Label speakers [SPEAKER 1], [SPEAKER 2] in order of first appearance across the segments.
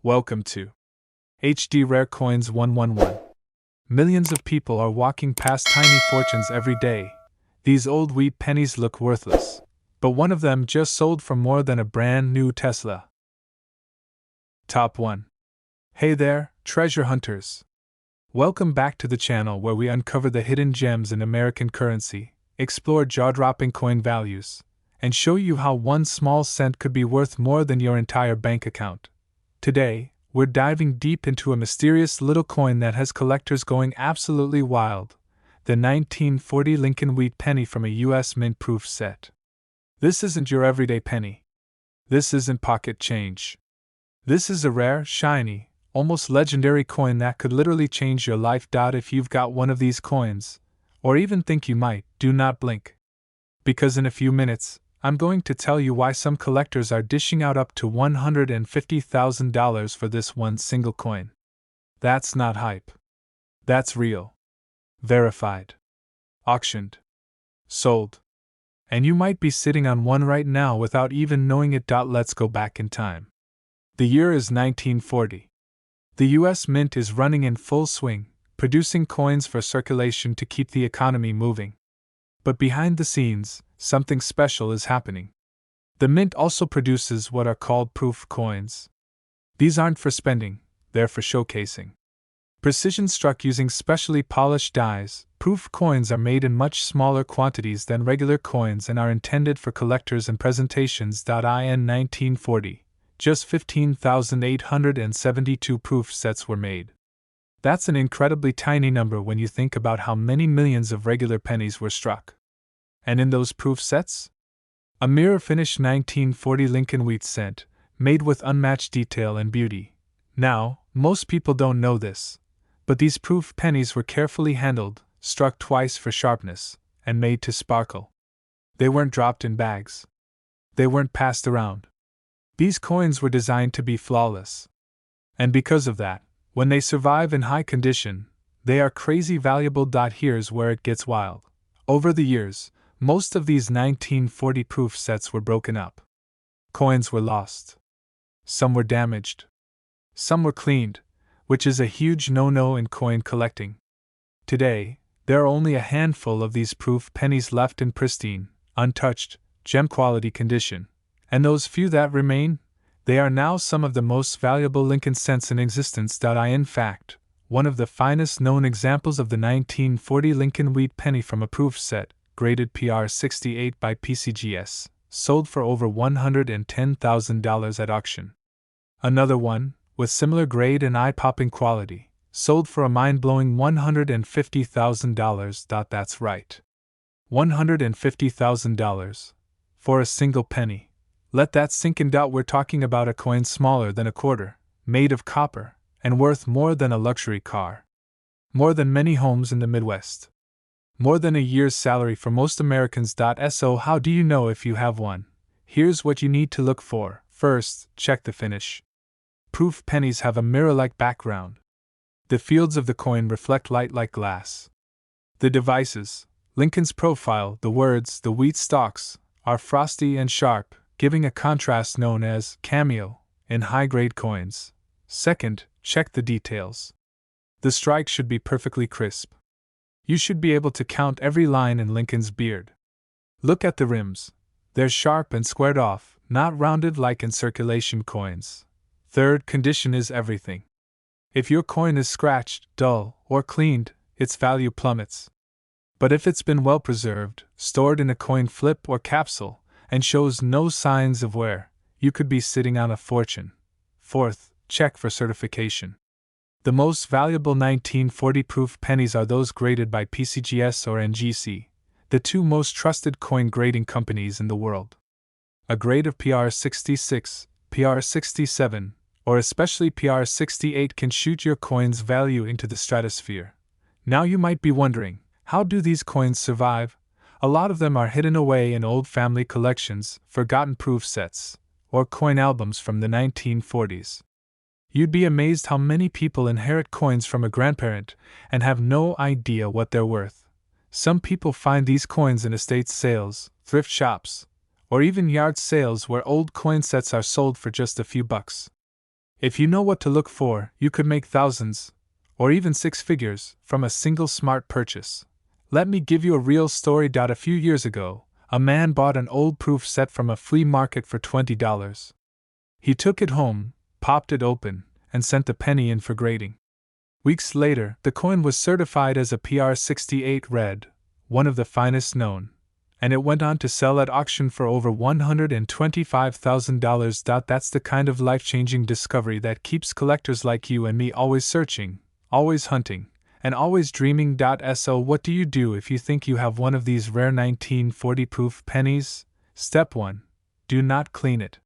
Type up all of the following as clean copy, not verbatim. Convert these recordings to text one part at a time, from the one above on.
[SPEAKER 1] Welcome to HD Rare Coins 111. Millions of people are walking past tiny fortunes every day. These old wheat pennies look worthless, but one of them just sold for more than a brand new Tesla. Top 1. Hey there, treasure hunters. Welcome back to the channel where we uncover the hidden gems in American currency, explore jaw-dropping coin values, and show you how one small cent could be worth more than your entire bank account. Today, we're diving deep into a mysterious little coin that has collectors going absolutely wild, the 1940 Lincoln Wheat Penny from a US mint-proof set. This isn't your everyday penny. This isn't pocket change. This is a rare, shiny, almost legendary coin that could literally change your life. If you've got one of these coins, or even think you might, do not blink. Because in a few minutes, I'm going to tell you why some collectors are dishing out up to $150,000 for this one single coin. That's not hype. That's real. Verified. Auctioned. Sold. And you might be sitting on one right now without even knowing it. Let's go back in time. The year is 1940. The US Mint is running in full swing, producing coins for circulation to keep the economy moving. But behind the scenes, something special is happening. The Mint also produces what are called proof coins. These aren't for spending, they're for showcasing. Precision struck using specially polished dies, proof coins are made in much smaller quantities than regular coins and are intended for collectors and presentations. In 1940, just 15,872 proof sets were made. That's an incredibly tiny number when you think about how many millions of regular pennies were struck. And in those proof sets? A mirror-finished 1940 Lincoln wheat cent, made with unmatched detail and beauty. Now, most people don't know this, but these proof pennies were carefully handled, struck twice for sharpness, and made to sparkle. They weren't dropped in bags. They weren't passed around. These coins were designed to be flawless. And because of that, when they survive in high condition, they are crazy valuable. Here's where it gets wild. Over the years, most of these 1940 proof sets were broken up. Coins were lost. Some were damaged. Some were cleaned, which is a huge no-no in coin collecting. Today, there are only a handful of these proof pennies left in pristine, untouched, gem-quality condition. And those few that remain, they are now some of the most valuable Lincoln cents in existence. In fact, one of the finest known examples of the 1940 Lincoln Wheat Penny from a proof set, graded PR 68 by PCGS, sold for over $110,000 at auction. Another one, with similar grade and eye-popping quality, sold for a mind-blowing $150,000. That's right. $150,000 for a single penny. Let that sink in. We're talking about a coin smaller than a quarter, made of copper, and worth more than a luxury car. More than many homes in the Midwest. More than a year's salary for most Americans. So how do you know if you have one? Here's what you need to look for. First, check the finish. Proof pennies have a mirror-like background. The fields of the coin reflect light like glass. The devices, Lincoln's profile, the words, the wheat stalks, are frosty and sharp, giving a contrast known as cameo in high-grade coins. Second, check the details. The strike should be perfectly crisp. You should be able to count every line in Lincoln's beard. Look at the rims. They're sharp and squared off, not rounded like in circulation coins. Third, condition is everything. If your coin is scratched, dull, or cleaned, its value plummets. But if it's been well preserved, stored in a coin flip or capsule, and shows no signs of wear, you could be sitting on a fortune. Fourth, check for certification. The most valuable 1940 proof pennies are those graded by PCGS or NGC, the two most trusted coin grading companies in the world. A grade of PR 66, PR 67, or especially PR 68 can shoot your coin's value into the stratosphere. Now you might be wondering, how do these coins survive? A lot of them are hidden away in old family collections, forgotten proof sets, or coin albums from the 1940s. You'd be amazed how many people inherit coins from a grandparent and have no idea what they're worth. Some people find these coins in estate sales, thrift shops, or even yard sales where old coin sets are sold for just a few bucks. If you know what to look for, you could make thousands, or even six figures, from a single smart purchase. Let me give you a real story. A few years ago, a man bought an old proof set from a flea market for $20. He took it home, popped it open, and sent the penny in for grading. Weeks later, the coin was certified as a PR68 red, one of the finest known, and it went on to sell at auction for over $125,000. That's the kind of life-changing discovery that keeps collectors like you and me always searching, always hunting, and always dreaming. So what do you do if you think you have one of these rare 1940 proof pennies? Step 1. Do not clean it.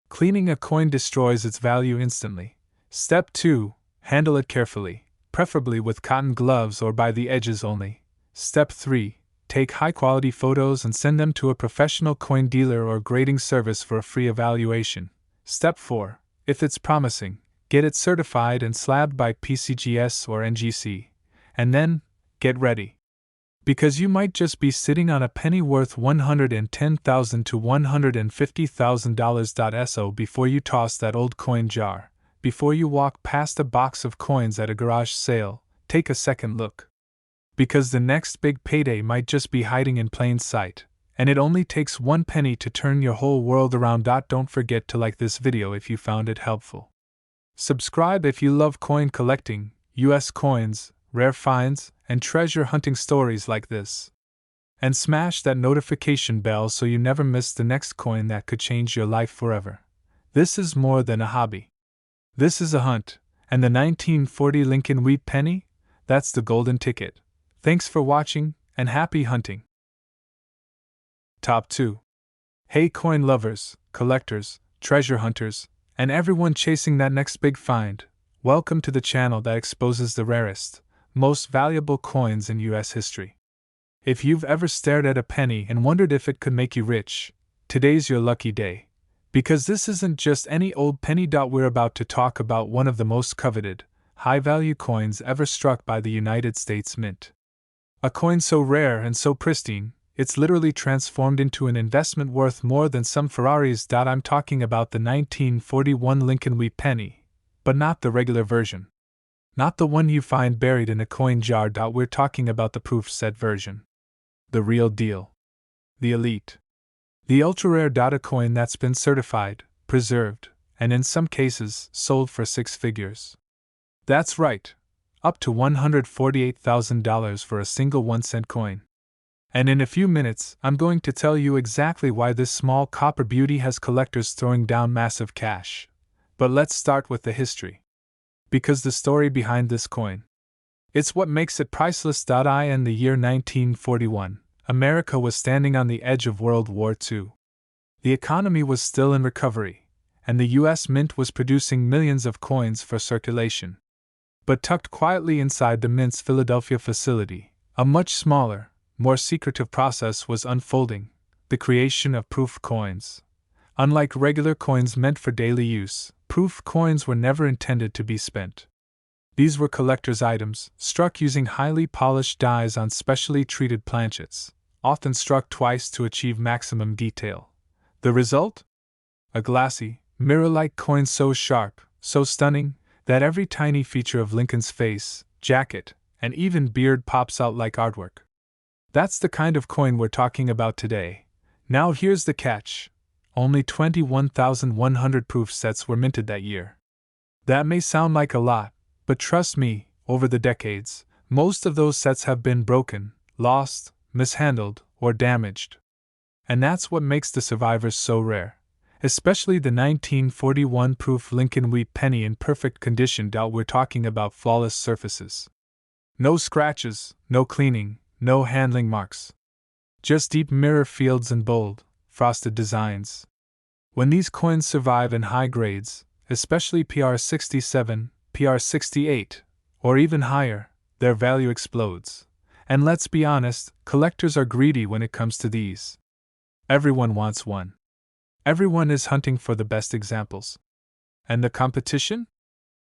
[SPEAKER 1] Cleaning a coin destroys its value instantly. Step 2. Handle it carefully, preferably with cotton gloves or by the edges only. Step 3. Take high-quality photos and send them to a professional coin dealer or grading service for a free evaluation. Step 4. If it's promising, get it certified and slabbed by PCGS or NGC. And then, get ready. Because you might just be sitting on a penny worth $110,000 to $150,000. So before you toss that old coin jar, before you walk past a box of coins at a garage sale, take a second look. Because the next big payday might just be hiding in plain sight, and it only takes one penny to turn your whole world around. Don't forget to like this video if you found it helpful. Subscribe if you love coin collecting, US coins, rare finds, and treasure hunting stories like this. And smash that notification bell so you never miss the next coin that could change your life forever. This is more than a hobby. This is a hunt, and the 1940 Lincoln Wheat Penny? That's the golden ticket. Thanks for watching, and happy hunting. Top 2. Hey coin lovers, collectors, treasure hunters, and everyone chasing that next big find, welcome to the channel that exposes the rarest, most valuable coins in US history. If you've ever stared at a penny and wondered if it could make you rich, today's your lucky day. Because this isn't just any old penny. We're about to talk about one of the most coveted, high-value coins ever struck by the United States Mint. A coin so rare and so pristine, it's literally transformed into an investment worth more than some Ferraris. I'm talking about the 1941 Lincoln Wheat Penny, but not the regular version. Not the one you find buried in a coin jar. We're talking about the proof set version. The real deal. The elite. The ultra-rare. A coin that's been certified, preserved, and in some cases, sold for six figures. That's right. Up to $148,000 for a single 1-cent coin. And in a few minutes, I'm going to tell you exactly why this small copper beauty has collectors throwing down massive cash. But let's start with the history. Because the story behind this coin. It's what makes it priceless. In the year 1941, America was standing on the edge of World War II. The economy was still in recovery, and the US Mint was producing millions of coins for circulation. But tucked quietly inside the Mint's Philadelphia facility, a much smaller, more secretive process was unfolding: the creation of proof coins. Unlike regular coins meant for daily use, proof coins were never intended to be spent. These were collector's items, struck using highly polished dies on specially treated planchets, often struck twice to achieve maximum detail. The result? A glassy, mirror-like coin so sharp, so stunning, that every tiny feature of Lincoln's face, jacket, and even beard pops out like artwork. That's the kind of coin we're talking about today. Now here's the catch. Only 21,100 proof sets were minted that year. That may sound like a lot, but trust me, over the decades, most of those sets have been broken, lost, mishandled, or damaged. And that's what makes the survivors so rare. Especially the 1941 proof Lincoln Wheat Penny in perfect condition. We're talking about flawless surfaces. No scratches, no cleaning, no handling marks. Just deep mirror fields and bold, frosted designs. When these coins survive in high grades, especially PR67, PR68, or even higher, their value explodes. And let's be honest, collectors are greedy when it comes to these. Everyone wants one. Everyone is hunting for the best examples. And the competition?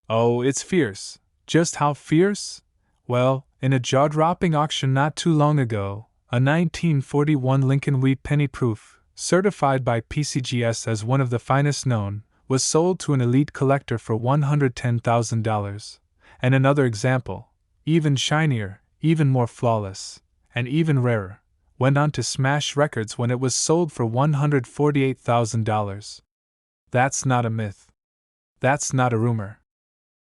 [SPEAKER 1] Oh, it's fierce. Just how fierce? Well, in a jaw-dropping auction not too long ago, a 1941 Lincoln Wheat Penny proof, certified by PCGS as one of the finest known, was sold to an elite collector for $110,000, and another example, even shinier, even more flawless, and even rarer, went on to smash records when it was sold for $148,000. That's not a myth. That's not a rumor.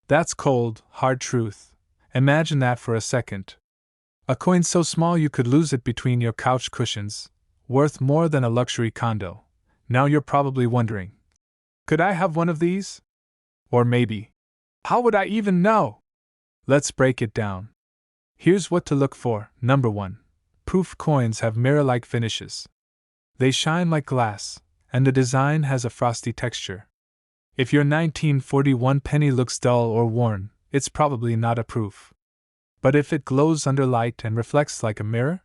[SPEAKER 1] That's cold, hard truth. Imagine that for a second. A coin so small you could lose it between your couch cushions, worth more than a luxury condo. Now you're probably wondering, could I have one of these? Or maybe, how would I even know? Let's break it down. Here's what to look for. Number 1. Proof coins have mirror-like finishes. They shine like glass, and the design has a frosty texture. If your 1941 penny looks dull or worn, it's probably not a proof. But if it glows under light and reflects like a mirror?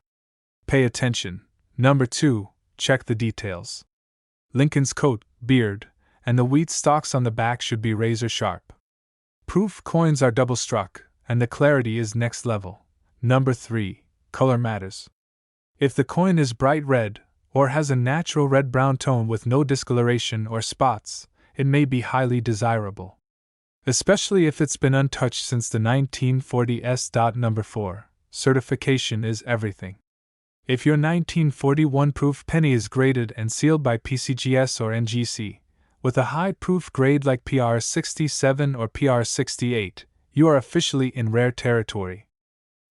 [SPEAKER 1] Pay attention. Number 2. Check the details. Lincoln's coat, beard, and the wheat stalks on the back should be razor sharp. Proof coins are double struck, and the clarity is next level. Number 3. Color matters. If the coin is bright red, or has a natural red-brown tone with no discoloration or spots, it may be highly desirable. Especially if it's been untouched since the 1940s. Number 4. Certification is everything. If your 1941 proof penny is graded and sealed by PCGS or NGC, with a high proof grade like PR67 or PR68, you are officially in rare territory.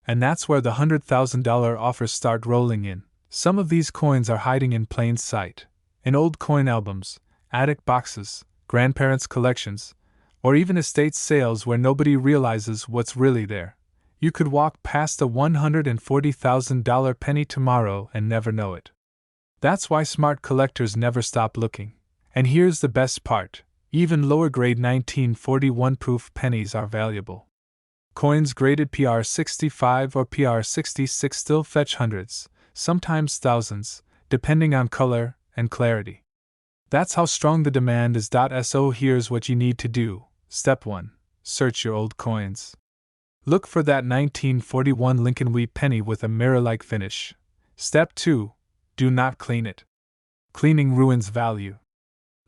[SPEAKER 1] And that's where the $100,000 offers start rolling in. Some of these coins are hiding in plain sight, in old coin albums, attic boxes, grandparents' collections, or even estate sales where nobody realizes what's really there. You could walk past a $140,000 penny tomorrow and never know it. That's why smart collectors never stop looking. And here's the best part, even lower grade 1941 proof pennies are valuable. Coins graded PR65 or PR66 still fetch hundreds, sometimes thousands, depending on color and clarity. That's how strong the demand is. So here's what you need to do. Step 1. Search your old coins. Look for that 1941 Lincoln Wheat Penny with a mirror-like finish. Step 2. Do not clean it. Cleaning ruins value.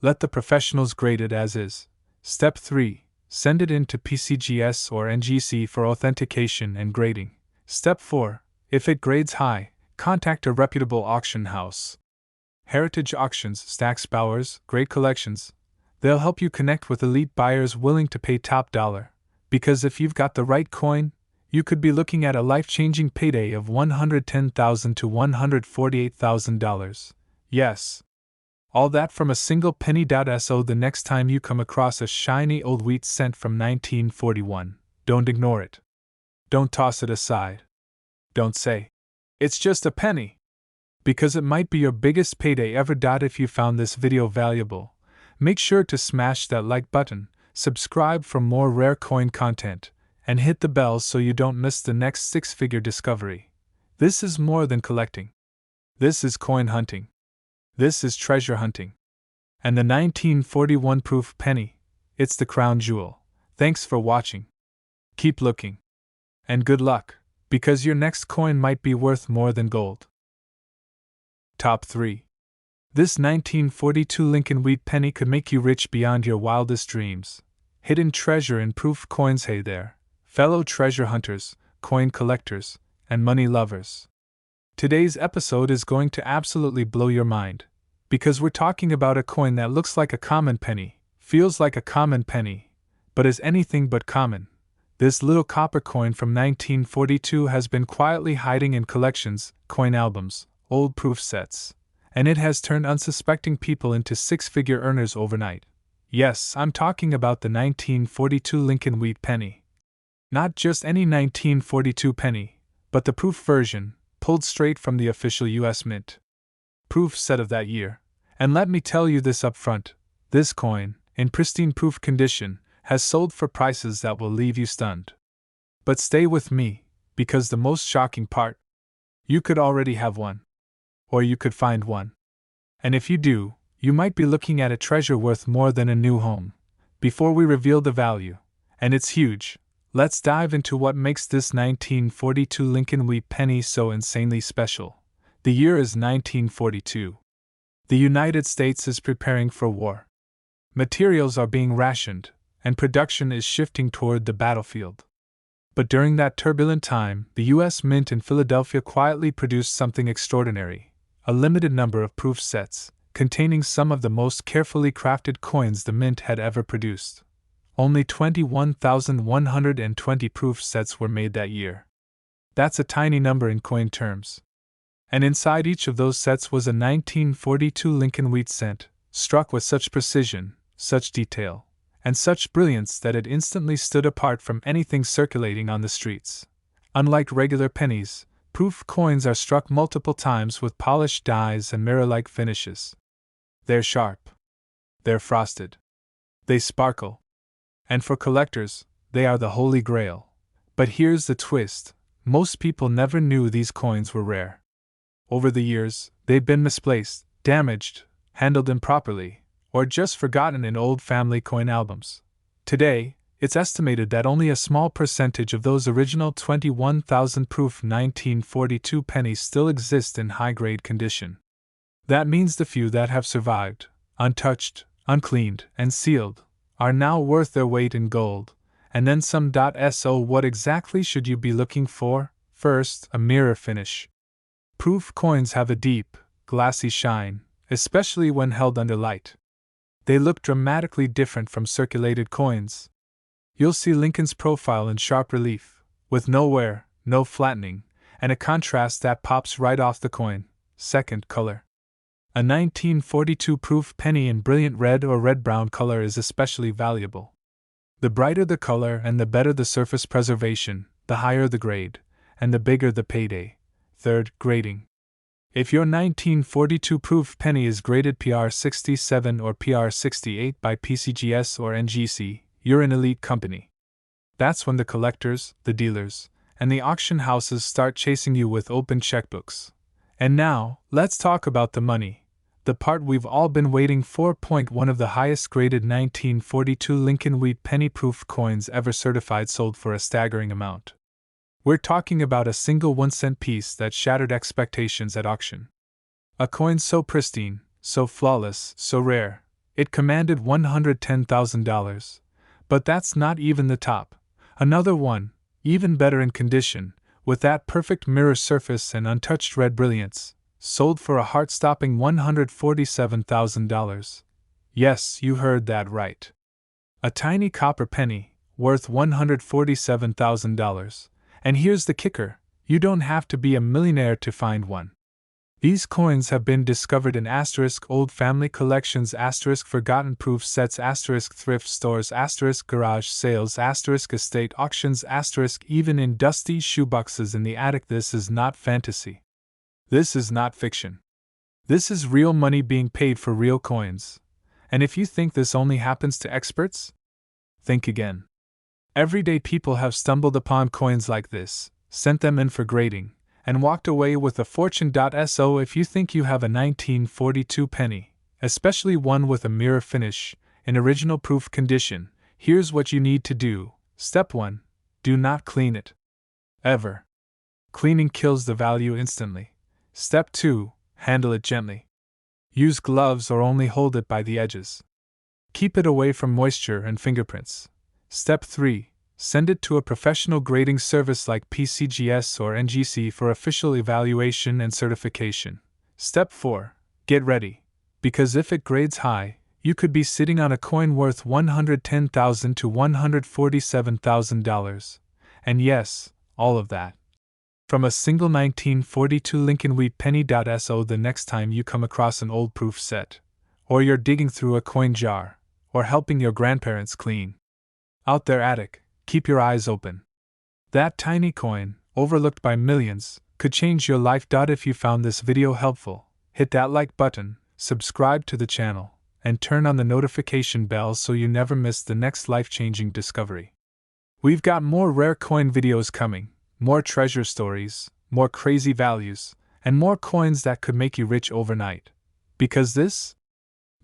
[SPEAKER 1] Let the professionals grade it as is. Step 3. Send it in to PCGS or NGC for authentication and grading. Step 4. If it grades high, contact a reputable auction house. Heritage Auctions, Stack's Bowers, great collections. They'll help you connect with elite buyers willing to pay top dollar. Because if you've got the right coin, you could be looking at a life-changing payday of $110,000 to $148,000. Yes. All that from a single penny. So the next time you come across a shiny old wheat cent from 1941, don't ignore it. Don't toss it aside. Don't say, it's just a penny. Because it might be your biggest payday ever. If you found this video valuable, make sure to smash that like button, subscribe for more rare coin content, and hit the bell so you don't miss the next six-figure discovery. This is more than collecting. This is coin hunting. This is treasure hunting. And the 1941 proof penny, it's the crown jewel. Thanks for watching. Keep looking. And good luck, because your next coin might be worth more than gold. Top 3. This 1942 Lincoln Wheat Penny could make you rich beyond your wildest dreams. Hidden treasure in proof coins. Hey there, fellow treasure hunters, coin collectors, and money lovers. Today's episode is going to absolutely blow your mind, because we're talking about a coin that looks like a common penny, feels like a common penny, but is anything but common. This little copper coin from 1942 has been quietly hiding in collections, coin albums, old proof sets, and it has turned unsuspecting people into six-figure earners overnight. Yes, I'm talking about the 1942 Lincoln Wheat Penny. Not just any 1942 penny, but the proof version, pulled straight from the official U.S. Mint. Proof set of that year. And let me tell you this up front, this coin, in pristine proof condition, has sold for prices that will leave you stunned. But stay with me, because the most shocking part, you could already have one. Or you could find one. And if you do, you might be looking at a treasure worth more than a new home. Before we reveal the value, and it's huge, let's dive into what makes this 1942 Lincoln Wheat Penny so insanely special. The year is 1942. The United States is preparing for war. Materials are being rationed, and production is shifting toward the battlefield. But during that turbulent time, the U.S. Mint in Philadelphia quietly produced something extraordinary: a limited number of proof sets, containing some of the most carefully crafted coins the Mint had ever produced. Only 21,120 proof sets were made that year. That's a tiny number in coin terms. And inside each of those sets was a 1942 Lincoln wheat cent, struck with such precision, such detail, and such brilliance that it instantly stood apart from anything circulating on the streets. Unlike regular pennies, proof coins are struck multiple times with polished dies and mirror-like finishes. They're sharp. They're frosted. They sparkle. And for collectors, they are the holy grail. But here's the twist: most people never knew these coins were rare. Over the years, they've been misplaced, damaged, handled improperly, or just forgotten in old family coin albums. Today, it's estimated that only a small percentage of those original 21,000 proof 1942 pennies still exist in high-grade condition. That means the few that have survived, untouched, uncleaned, and sealed, are now worth their weight in gold, and then some. So what exactly should you be looking for? First, a mirror finish. Proof coins have a deep, glassy shine, especially when held under light. They look dramatically different from circulated coins. You'll see Lincoln's profile in sharp relief, with no wear, no flattening, and a contrast that pops right off the coin. Second, color. A 1942 proof penny in brilliant red or red-brown color is especially valuable. The brighter the color and the better the surface preservation, the higher the grade, and the bigger the payday. Third, grading. If your 1942 proof penny is graded PR 67 or PR 68 by PCGS or NGC, you're an elite company. That's when the collectors, the dealers, and the auction houses start chasing you with open checkbooks. And now, let's talk about the money, the part we've all been waiting for. One of the highest graded 1942 Lincoln Wheat penny proof coins ever certified sold for a staggering amount. We're talking about a single 1-cent piece that shattered expectations at auction. A coin so pristine, so flawless, so rare, it commanded $110,000. But that's not even the top. Another one, even better in condition, with that perfect mirror surface and untouched red brilliance, sold for a heart-stopping $147,000. Yes, you heard that right. A tiny copper penny, worth $147,000. And here's the kicker: you don't have to be a millionaire to find one. These coins have been discovered in old family collections, forgotten proof sets, thrift stores, garage sales, estate auctions, even in dusty shoeboxes in the attic. This is not fantasy. This is not fiction. This is real money being paid for real coins. And if you think this only happens to experts, think again. Everyday people have stumbled upon coins like this, sent them in for grading, and walked away with a fortune. So if you think you have a 1942 penny, especially one with a mirror finish, in original proof condition, here's what you need to do. Step 1. Do not clean it. Ever. Cleaning kills the value instantly. Step 2. Handle it gently. Use gloves or only hold it by the edges. Keep it away from moisture and fingerprints. Step 3. Send it to a professional grading service like PCGS or NGC for official evaluation and certification. Step 4. Get ready. Because if it grades high, you could be sitting on a coin worth $110,000 to $147,000. And yes, all of that from a single 1942 Lincoln Wheat penny. So the next time you come across an old proof set, or you're digging through a coin jar, or helping your grandparents clean out their attic, keep your eyes open. That tiny coin, overlooked by millions, could change your life. If you found this video helpful, hit that like button, subscribe to the channel, and turn on the notification bell so you never miss the next life-changing discovery. We've got more rare coin videos coming, more treasure stories, more crazy values, and more coins that could make you rich overnight. Because this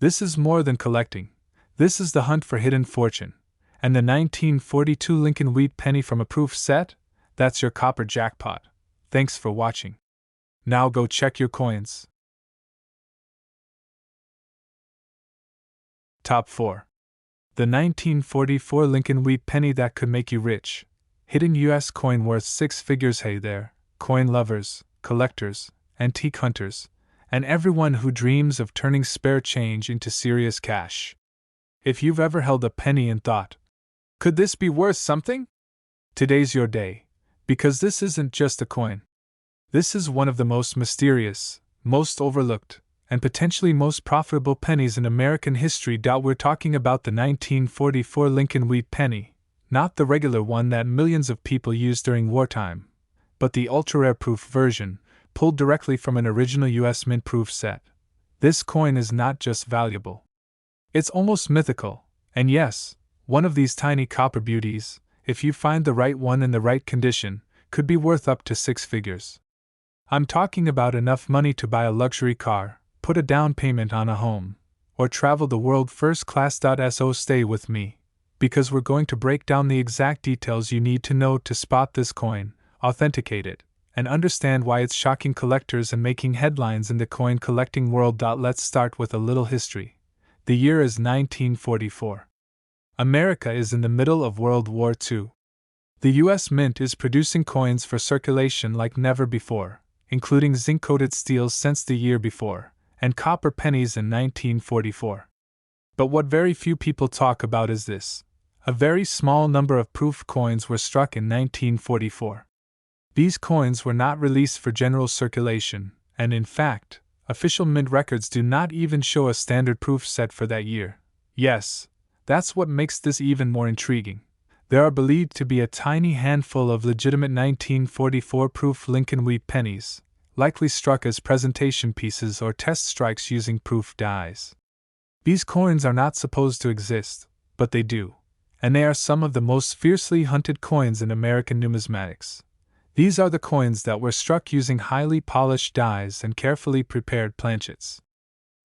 [SPEAKER 1] is more than collecting. This is the hunt for hidden fortune. And the 1942 Lincoln Wheat penny from a proof set? That's your copper jackpot. Thanks for watching. Now go check your coins. Top 4. The 1944 Lincoln Wheat Penny that could make you rich. Hidden U.S. coin worth six figures. Hey there, coin lovers, collectors, antique hunters, and everyone who dreams of turning spare change into serious cash. If you've ever held a penny and thought, could this be worth something? Today's your day, because this isn't just a coin. This is one of the most mysterious, most overlooked, and potentially most profitable pennies in American history. We're talking about the 1944 Lincoln Wheat Penny, not the regular one that millions of people used during wartime, but the ultra-rare proof version, pulled directly from an original U.S. mint proof set. This coin is not just valuable. It's almost mythical, and yes, one of these tiny copper beauties, if you find the right one in the right condition, could be worth up to six figures. I'm talking about enough money to buy a luxury car, put a down payment on a home, or travel the world first class. So stay with me, because we're going to break down the exact details you need to know to spot this coin, authenticate it, and understand why it's shocking collectors and making headlines in the coin collecting world. Let's start with a little history. The year is 1944. America is in the middle of World War II. The U.S. Mint is producing coins for circulation like never before, including zinc-coated steels since the year before, and copper pennies in 1944. But what very few people talk about is this. A very small number of proof coins were struck in 1944. These coins were not released for general circulation, and in fact, official mint records do not even show a standard proof set for that year. Yes, that's what makes this even more intriguing. There are believed to be a tiny handful of legitimate 1944 proof Lincoln Wheat pennies, likely struck as presentation pieces or test strikes using proof dies. These coins are not supposed to exist, but they do, and they are some of the most fiercely hunted coins in American numismatics. These are the coins that were struck using highly polished dies and carefully prepared planchets.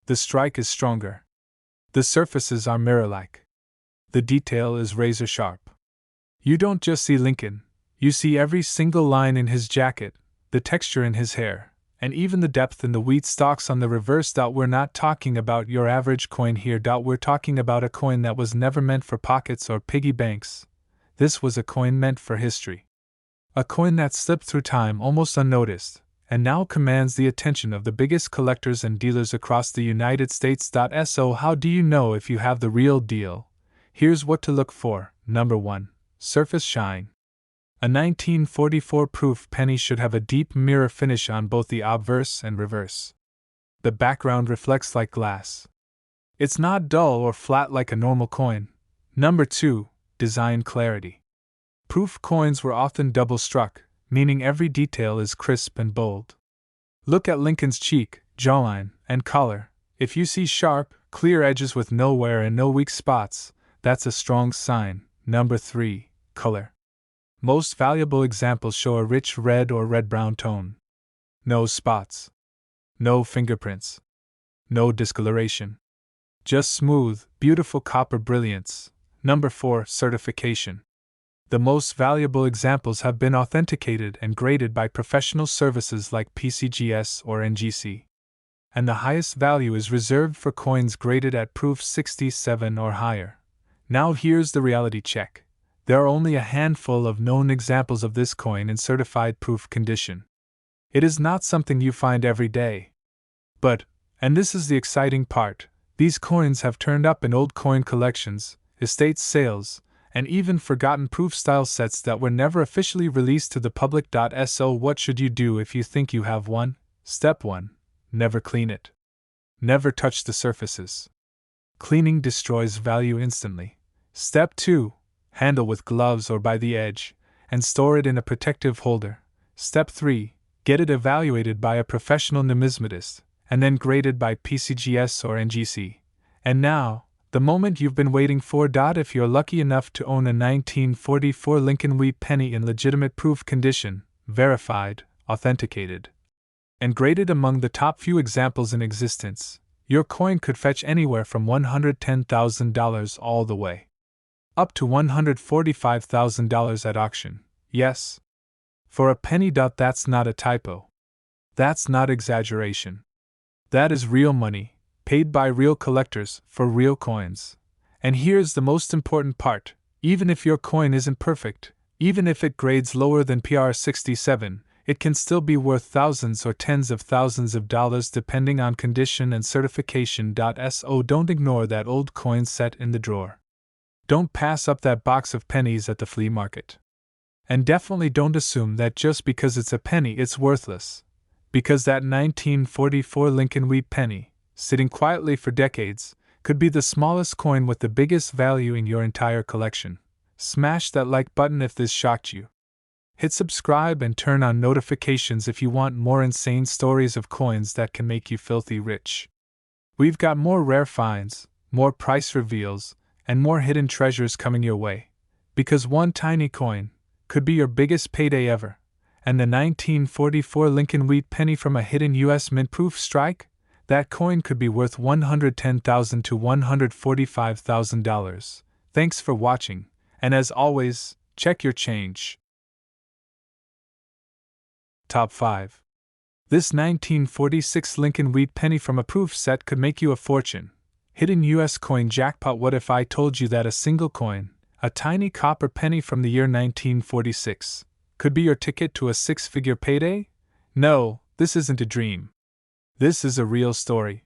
[SPEAKER 1] The strike is stronger. The surfaces are mirror-like. The detail is razor-sharp. You don't just see Lincoln, you see every single line in his jacket, the texture in his hair, and even the depth in the wheat stalks on the reverse. We're not talking about your average coin here. We're talking about a coin that was never meant for pockets or piggy banks. This was a coin meant for history. A coin that slipped through time almost unnoticed, and now commands the attention of the biggest collectors and dealers across the United States. So how do you know if you have the real deal? Here's what to look for. Number 1. Surface shine. A 1944 proof penny should have a deep mirror finish on both the obverse and reverse. The background reflects like glass. It's not dull or flat like a normal coin. Number 2. Design clarity. Proof coins were often double-struck, meaning every detail is crisp and bold. Look at Lincoln's cheek, jawline, and collar. If you see sharp, clear edges with no wear and no weak spots, that's a strong sign. Number 3. Color. Most valuable examples show a rich red or red-brown tone. No spots. No fingerprints. No discoloration. Just smooth, beautiful copper brilliance. Number 4. Certification. The most valuable examples have been authenticated and graded by professional services like PCGS or NGC. And the highest value is reserved for coins graded at proof 67 or higher. Now here's the reality check. There are only a handful of known examples of this coin in certified proof condition. It is not something you find every day. But, and this is the exciting part, these coins have turned up in old coin collections, estate sales, and even forgotten proof-style sets that were never officially released to the public. So what should you do if you think you have one? Step 1. Never clean it. Never touch the surfaces. Cleaning destroys value instantly. Step 2. Handle with gloves or by the edge, and store it in a protective holder. Step 3. Get it evaluated by a professional numismatist, and then graded by PCGS or NGC. And now, the moment you've been waiting for. If you're lucky enough to own a 1944 Lincoln Wheat penny in legitimate proof condition, verified, authenticated, and graded among the top few examples in existence, your coin could fetch anywhere from $110,000 all the way up to $145,000 at auction. Yes. For a penny. That's not a typo. That's not exaggeration. That is real money, paid by real collectors for real coins. And here's the most important part: even if your coin isn't perfect, even if it grades lower than PR67, it can still be worth thousands or tens of thousands of dollars depending on condition and certification. So don't ignore that old coin set in the drawer. Don't pass up that box of pennies at the flea market. And definitely don't assume that just because it's a penny it's worthless. Because that 1944 Lincoln Wheat Penny, sitting quietly for decades, could be the smallest coin with the biggest value in your entire collection. Smash that like button if this shocked you. Hit subscribe and turn on notifications if you want more insane stories of coins that can make you filthy rich. We've got more rare finds, more price reveals, and more hidden treasures coming your way. Because one tiny coin could be your biggest payday ever. And the 1944 Lincoln Wheat Penny from a hidden U.S. mint-proof strike? That coin could be worth $110,000 to $145,000. Thanks for watching, and as always, check your change. Top 5. This 1946 Lincoln Wheat Penny from a proof set could make you a fortune. Hidden U.S. coin jackpot. What if I told you that a single coin, a tiny copper penny from the year 1946, could be your ticket to a six-figure payday? No, this isn't a dream. This is a real story.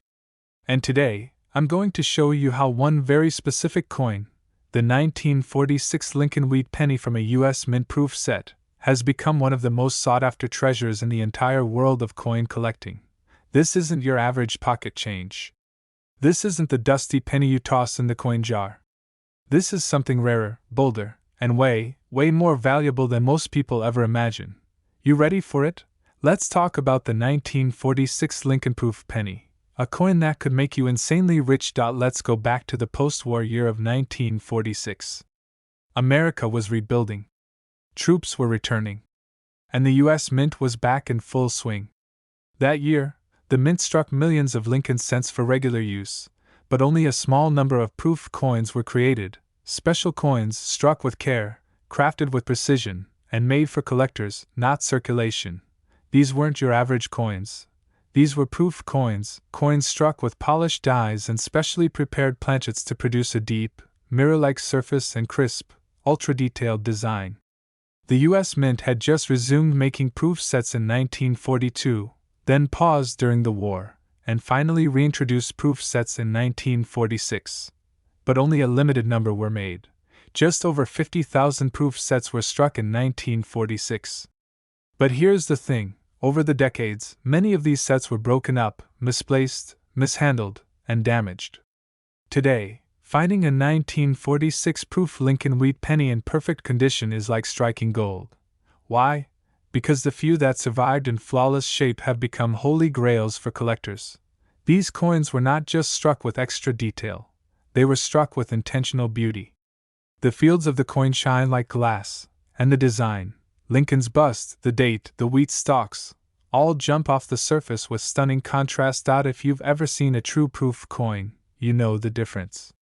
[SPEAKER 1] And today, I'm going to show you how one very specific coin, the 1946 Lincoln Wheat Penny from a U.S. mint-proof set, has become one of the most sought-after treasures in the entire world of coin collecting. This isn't your average pocket change. This isn't the dusty penny you toss in the coin jar. This is something rarer, bolder, and way more valuable than most people ever imagine. You ready for it? Let's talk about the 1946 Lincoln-proof penny, a coin that could make you insanely rich. Let's go back to the post-war year of 1946. America was rebuilding. Troops were returning. And the U.S. Mint was back in full swing. That year, the Mint struck millions of Lincoln cents for regular use, but only a small number of proof coins were created, special coins struck with care, crafted with precision, and made for collectors, not circulation. These weren't your average coins. These were proof coins, coins struck with polished dies and specially prepared planchets to produce a deep, mirror-like surface and crisp, ultra-detailed design. The U.S. Mint had just resumed making proof sets in 1942, then paused during the war, and finally reintroduced proof sets in 1946. But only a limited number were made. Just over 50,000 proof sets were struck in 1946. But here's the thing. Over the decades, many of these sets were broken up, misplaced, mishandled, and damaged. Today, finding a 1946 proof Lincoln Wheat Penny in perfect condition is like striking gold. Why? Because the few that survived in flawless shape have become holy grails for collectors. These coins were not just struck with extra detail, they were struck with intentional beauty. The fields of the coin shine like glass, and the design, Lincoln's bust, the date, the wheat stalks, all jump off the surface with stunning contrast. If you've ever seen a true proof coin, you know the difference.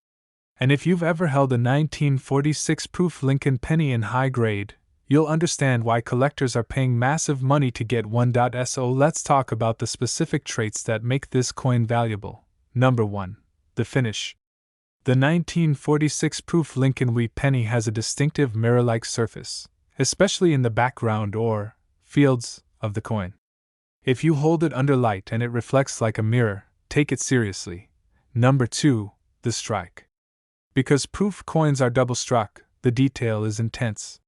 [SPEAKER 1] And if you've ever held a 1946 proof Lincoln penny in high grade, you'll understand why collectors are paying massive money to get one. So let's talk about the specific traits that make this coin valuable. Number 1. The finish. The 1946 proof Lincoln Wheat Penny has a distinctive mirror-like surface, especially in the background or fields of the coin. If you hold it under light and it reflects like a mirror, take it seriously. Number 2. The strike. Because proof coins are double-struck, the detail is intense.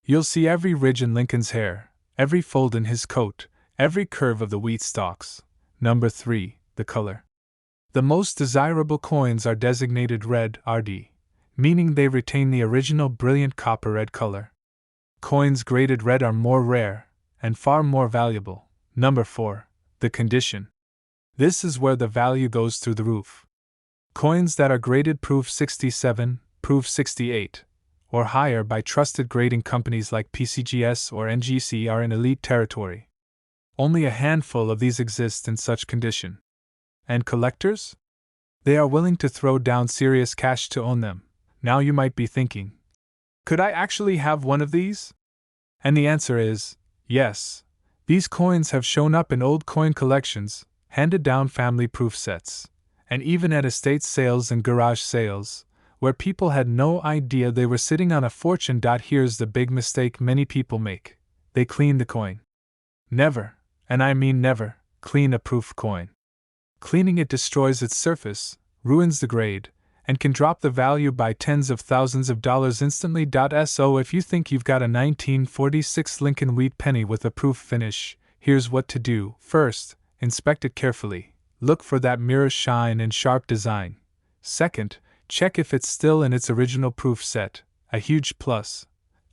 [SPEAKER 1] You'll see every ridge in Lincoln's hair, every fold in his coat, every curve of the wheat stalks. Number 3. The color. The most desirable coins are designated red (RD), meaning they retain the original brilliant copper red color. Coins graded red are more rare and far more valuable. Number 4. The condition. This is where the value goes through the roof. Coins that are graded proof 67, proof 68, or higher by trusted grading companies like PCGS or NGC are in elite territory. Only a handful of these exist in such condition. And collectors? They are willing to throw down serious cash to own them. Now you might be thinking, could I actually have one of these? And the answer is, yes. These coins have shown up in old coin collections, handed down family proof sets, and even at estate sales and garage sales, where people had no idea they were sitting on a fortune. Here's the big mistake many people make: they clean the coin. Never, and I mean never, clean a proof coin. Cleaning it destroys its surface, ruins the grade, and can drop the value by tens of thousands of dollars instantly. So if you think you've got a 1946 Lincoln Wheat Penny with a proof finish, here's what to do. First, inspect it carefully. Look for that mirror shine and sharp design. Second, check if it's still in its original proof set, a huge plus.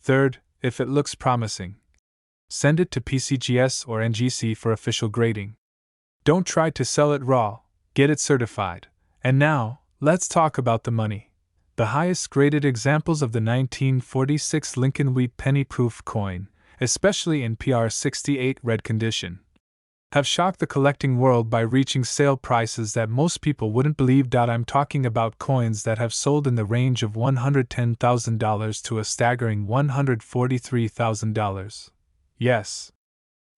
[SPEAKER 1] Third, if it looks promising, send it to PCGS or NGC for official grading. Don't try to sell it raw, get it certified. And now, let's talk about the money. The highest graded examples of the 1946 Lincoln Wheat Penny proof coin, especially in PR68 red condition, have shocked the collecting world by reaching sale prices that most people wouldn't believe. I'm talking about coins that have sold in the range of $110,000 to a staggering $143,000. Yes.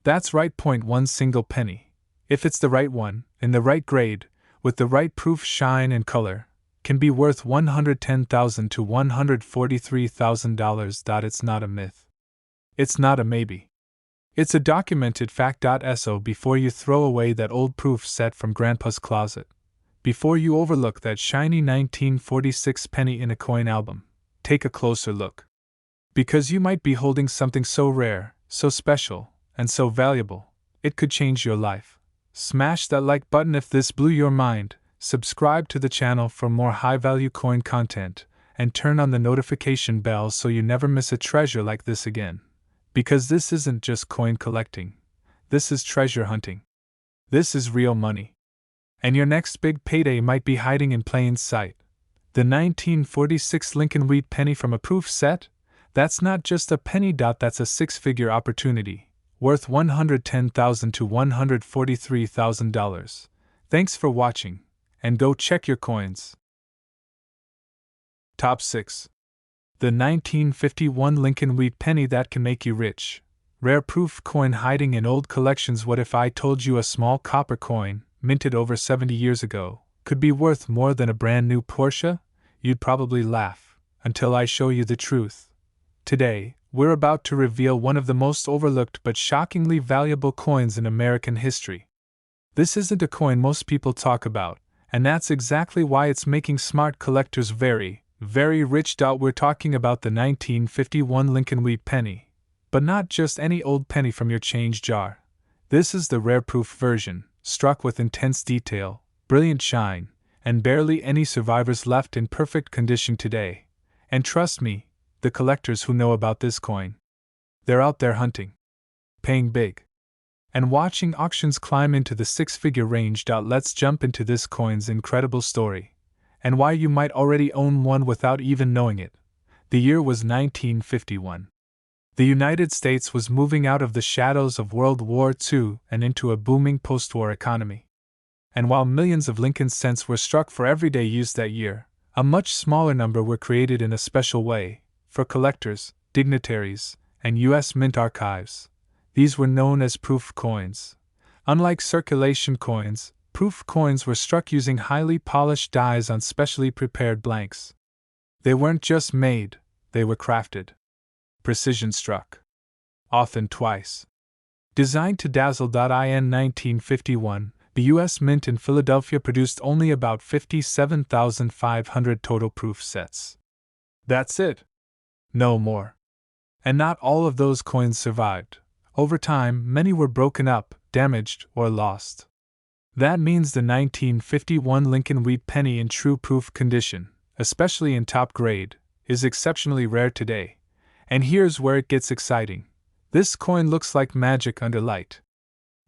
[SPEAKER 1] That's right. One single penny, if it's the right one, in the right grade, with the right proof shine and color, can be worth $110,000 to $143,000. It's not a myth. It's not a maybe. It's a documented fact. So before you throw away that old proof set from Grandpa's closet, before you overlook that shiny 1946 penny in a coin album, take a closer look. Because you might be holding something so rare, so special, and so valuable, it could change your life. Smash that like button if this blew your mind, subscribe to the channel for more high-value coin content, and turn on the notification bell so you never miss a treasure like this again. Because this isn't just coin collecting. This is treasure hunting. This is real money. And your next big payday might be hiding in plain sight. The 1946 Lincoln Wheat Penny from a proof set? That's not just a penny. That's a six-figure opportunity, worth $110,000 to $143,000. Thanks for watching, and go check your coins. Top 6. The 1951 Lincoln Wheat Penny that can make you rich. Rare proof coin hiding in old collections. What if I told you a small copper coin, minted over 70 years ago, could be worth more than a brand new Porsche? You'd probably laugh, until I show you the truth. Today, we're about to reveal one of the most overlooked but shockingly valuable coins in American history. This isn't a coin most people talk about, and that's exactly why it's making smart collectors very rich. We're talking about the 1951 Lincoln Wheat Penny. But not just any old penny from your change jar. This is the rare proof version, struck with intense detail, brilliant shine, and barely any survivors left in perfect condition today. And trust me, the collectors who know about this coin, they're out there hunting, paying big, and watching auctions climb into the six-figure range. Let's jump into this coin's incredible story, and why you might already own one without even knowing it. The year was 1951. The United States was moving out of the shadows of World War II and into a booming post-war economy. And while millions of Lincoln cents were struck for everyday use that year, a much smaller number were created in a special way, for collectors, dignitaries, and U.S. Mint archives. These were known as proof coins. Unlike circulation coins, proof coins were struck using highly polished dies on specially prepared blanks. They weren't just made, they were crafted. Precision struck. Often twice. Designed to dazzle. In 1951, the U.S. Mint in Philadelphia produced only about 57,500 total proof sets. That's it. No more. And not all of those coins survived. Over time, many were broken up, damaged, or lost. That means the 1951 Lincoln Wheat Penny in true proof condition, especially in top grade, is exceptionally rare today. And here's where it gets exciting. This coin looks like magic under light.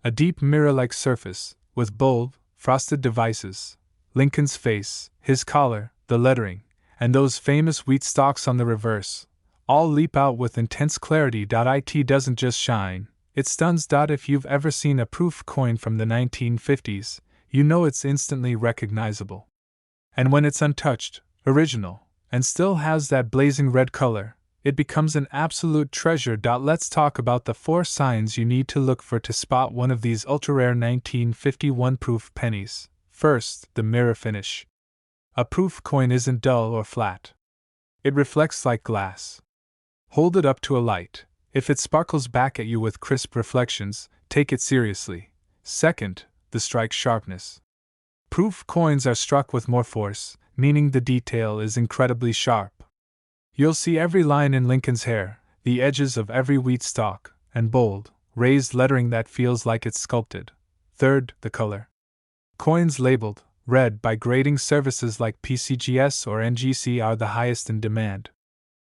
[SPEAKER 1] A deep mirror-like surface, with bold, frosted devices, Lincoln's face, his collar, the lettering, and those famous wheat stalks on the reverse, all leap out with intense clarity. It doesn't just shine, it stuns. If you've ever seen a proof coin from the 1950s, you know it's instantly recognizable. And when it's untouched, original, and still has that blazing red color, it becomes an absolute treasure. Let's talk about the 4 signs you need to look for to spot one of these ultra-rare 1951 proof pennies. First, the mirror finish. A proof coin isn't dull or flat. It reflects like glass. Hold it up to a light. If it sparkles back at you with crisp reflections, take it seriously. Second, the strike sharpness. Proof coins are struck with more force, meaning the detail is incredibly sharp. You'll see every line in Lincoln's hair, the edges of every wheat stalk, and bold, raised lettering that feels like it's sculpted. Third, the color. Coins labeled red by grading services like PCGS or NGC are the highest in demand.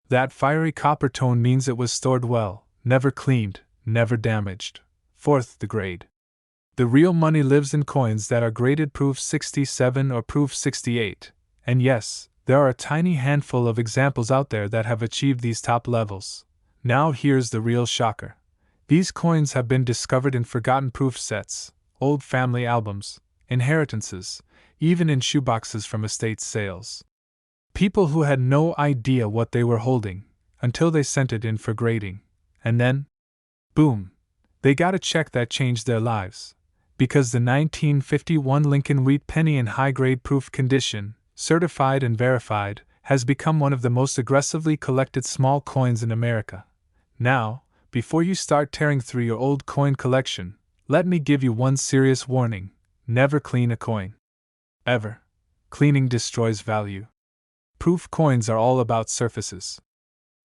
[SPEAKER 1] That fiery copper tone means it was stored well, never cleaned, never damaged. Fourth, the grade. The real money lives in coins that are graded Proof 67 or Proof 68, and yes, there are a tiny handful of examples out there that have achieved these top levels. Now here's the real shocker. These coins have been discovered in forgotten proof sets, old family albums, inheritances, even in shoeboxes from estate sales. People who had no idea what they were holding until they sent it in for grading, and then, boom, they got a check that changed their lives. Because the 1951 Lincoln Wheat Penny in high-grade proof condition, certified and verified, has become one of the most aggressively collected small coins in America. Now, before you start tearing through your old coin collection, let me give you one serious warning: never clean a coin. Ever. Cleaning destroys value. Proof coins are all about surfaces.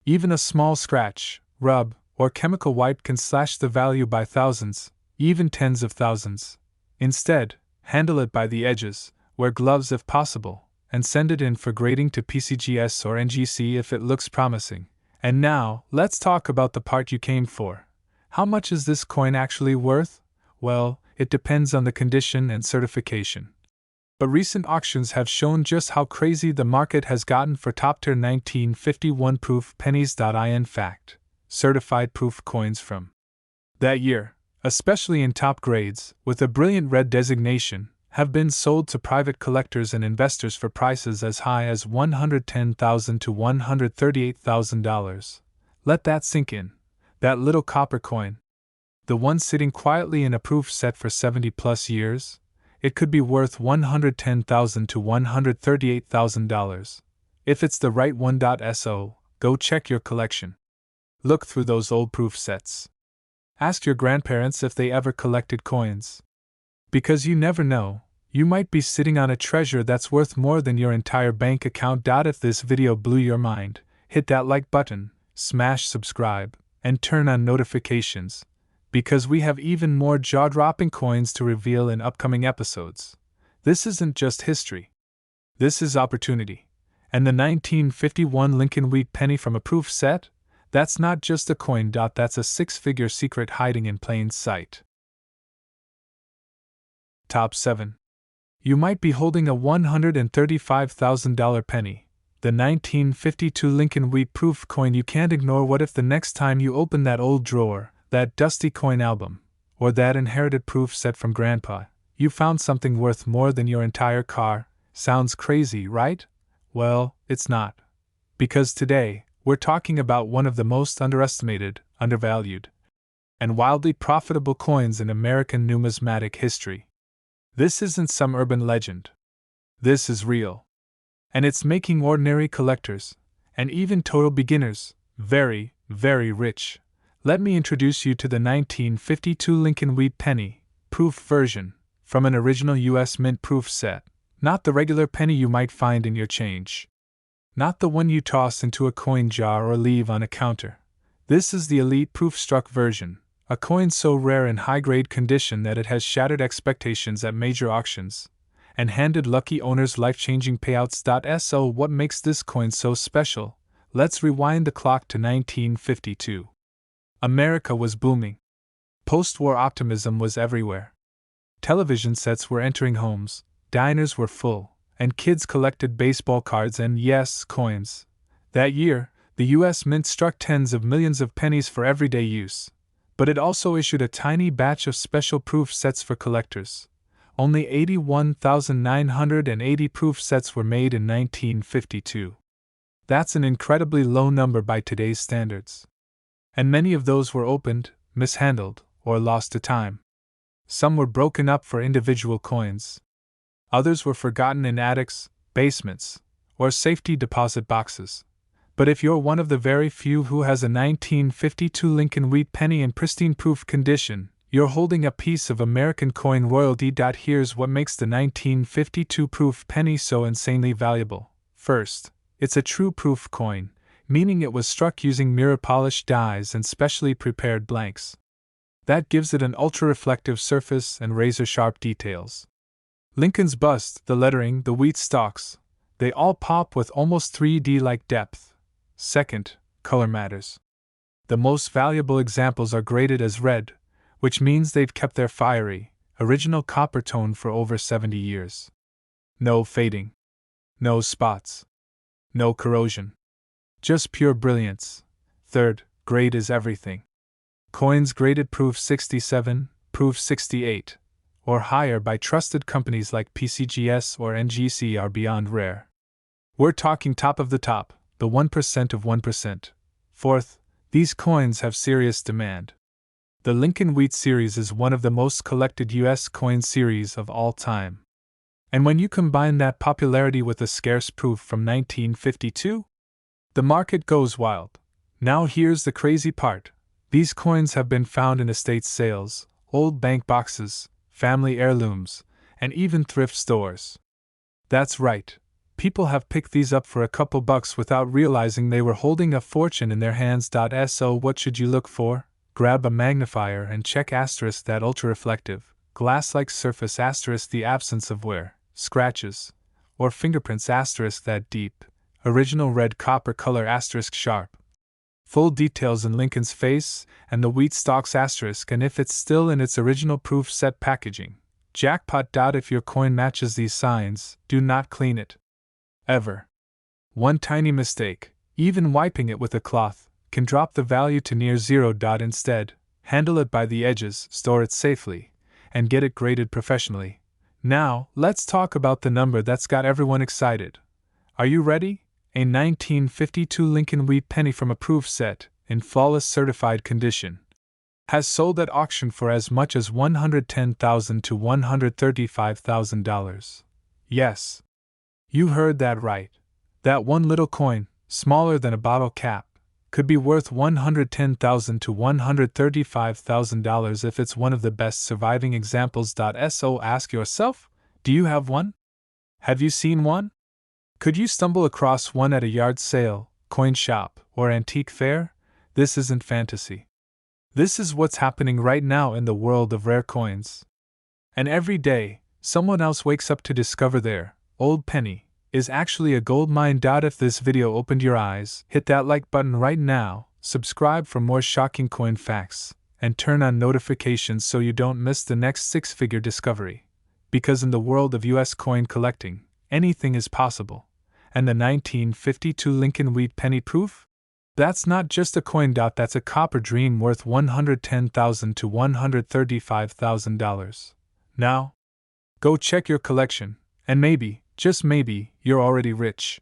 [SPEAKER 1] Even a small scratch, rub, or chemical wipe can slash the value by thousands, even tens of thousands. Instead, handle it by the edges, wear gloves if possible, and send it in for grading to PCGS or NGC if it looks promising. And now, let's talk about the part you came for. How much is this coin actually worth? Well, it depends on the condition and certification. But recent auctions have shown just how crazy the market has gotten for top-tier 1951 proof pennies. In fact, certified proof coins from that year, especially in top grades, with a brilliant red designation, have been sold to private collectors and investors for prices as high as $110,000 to $138,000. Let that sink in. That little copper coin, the one sitting quietly in a proof set for 70+ years, it could be worth $110,000 to $138,000. If it's the right one. So, go check your collection. Look through those old proof sets. Ask your grandparents if they ever collected coins. Because you never know, you might be sitting on a treasure that's worth more than your entire bank account. If this video blew your mind, hit that like button, smash subscribe, and turn on notifications, because we have even more jaw-dropping coins to reveal in upcoming episodes. This isn't just history. This is opportunity. And the 1951 Lincoln Wheat Penny from a proof set? That's not just a coin. That's a six-figure secret hiding in plain sight. Top 7. You might be holding a $135,000 penny, the 1952 Lincoln Wheat proof coin you can't ignore. What if the next time you open that old drawer, that dusty coin album, or that inherited proof set from Grandpa, you found something worth more than your entire car? Sounds crazy, right? Well, it's not. Because today, we're talking about one of the most underestimated, undervalued, and wildly profitable coins in American numismatic history. This isn't some urban legend. This is real. And it's making ordinary collectors, and even total beginners, very, very rich. Let me introduce you to the 1952 Lincoln Wheat Penny, proof version, from an original U.S. Mint proof set. Not the regular penny you might find in your change. Not the one you toss into a coin jar or leave on a counter. This is the elite proof-struck version, a coin so rare in high-grade condition that it has shattered expectations at major auctions, and handed lucky owners life-changing payouts. So what makes this coin so special? Let's rewind the clock to 1952. America was booming. Post-war optimism was everywhere. Television sets were entering homes, diners were full, and kids collected baseball cards and, yes, coins. That year, the U.S. Mint struck tens of millions of pennies for everyday use. But it also issued a tiny batch of special proof sets for collectors. Only 81,980 proof sets were made in 1952. That's an incredibly low number by today's standards. And many of those were opened, mishandled, or lost to time. Some were broken up for individual coins. Others were forgotten in attics, basements, or safety deposit boxes. But if you're one of the very few who has a 1952 Lincoln Wheat Penny in pristine proof condition, you're holding a piece of American coin royalty. Here's what makes the 1952 proof penny so insanely valuable. First, it's a true proof coin, meaning it was struck using mirror-polished dies and specially prepared blanks. That gives it an ultra-reflective surface and razor-sharp details. Lincoln's bust, the lettering, the wheat stalks, they all pop with almost 3D-like depth. Second, color matters. The most valuable examples are graded as red, which means they've kept their fiery, original copper tone for over 70 years. No fading. No spots. No corrosion. Just pure brilliance. Third, grade is everything. Coins graded proof 67, proof 68, or higher by trusted companies like PCGS or NGC are beyond rare. We're talking top of the top, the 1% of 1%. Fourth, these coins have serious demand. The Lincoln Wheat series is one of the most collected U.S. coin series of all time. And when you combine that popularity with a scarce proof from 1952, the market goes wild. Now here's the crazy part. These coins have been found in estate sales, old bank boxes, family heirlooms, and even thrift stores. That's right. People have picked these up for a couple bucks without realizing they were holding a fortune in their hands. So what should you look for? Grab a magnifier and check * that ultra-reflective, glass-like surface * the absence of wear, scratches, or fingerprints * that deep, original red copper color * sharp. Full details in Lincoln's face and the wheat stalks * and if it's still in its original proof set packaging. Jackpot. If your coin matches these signs, do not clean it. Ever. One tiny mistake, even wiping it with a cloth, can drop the value to near zero. Instead, handle it by the edges, store it safely, and get it graded professionally. Now, let's talk about the number that's got everyone excited. Are you ready? A 1952 Lincoln Wheat Penny from a proof set, in flawless certified condition, has sold at auction for as much as $110,000 to $135,000. Yes. You heard that right. That one little coin, smaller than a bottle cap, could be worth $110,000 to $135,000 if it's one of the best surviving examples. So ask yourself, do you have one? Have you seen one? Could you stumble across one at a yard sale, coin shop, or antique fair? This isn't fantasy. This is what's happening right now in the world of rare coins. And every day, someone else wakes up to discover their old penny is actually a gold mine. If this video opened your eyes, hit that like button right now, subscribe for more shocking coin facts, and turn on notifications so you don't miss the next six-figure discovery. Because in the world of US coin collecting, anything is possible. And the 1952 Lincoln Wheat Penny proof? That's not just a coin. That's a copper dream worth $110,000 to $135,000. Now, go check your collection, and maybe, just maybe, you're already rich.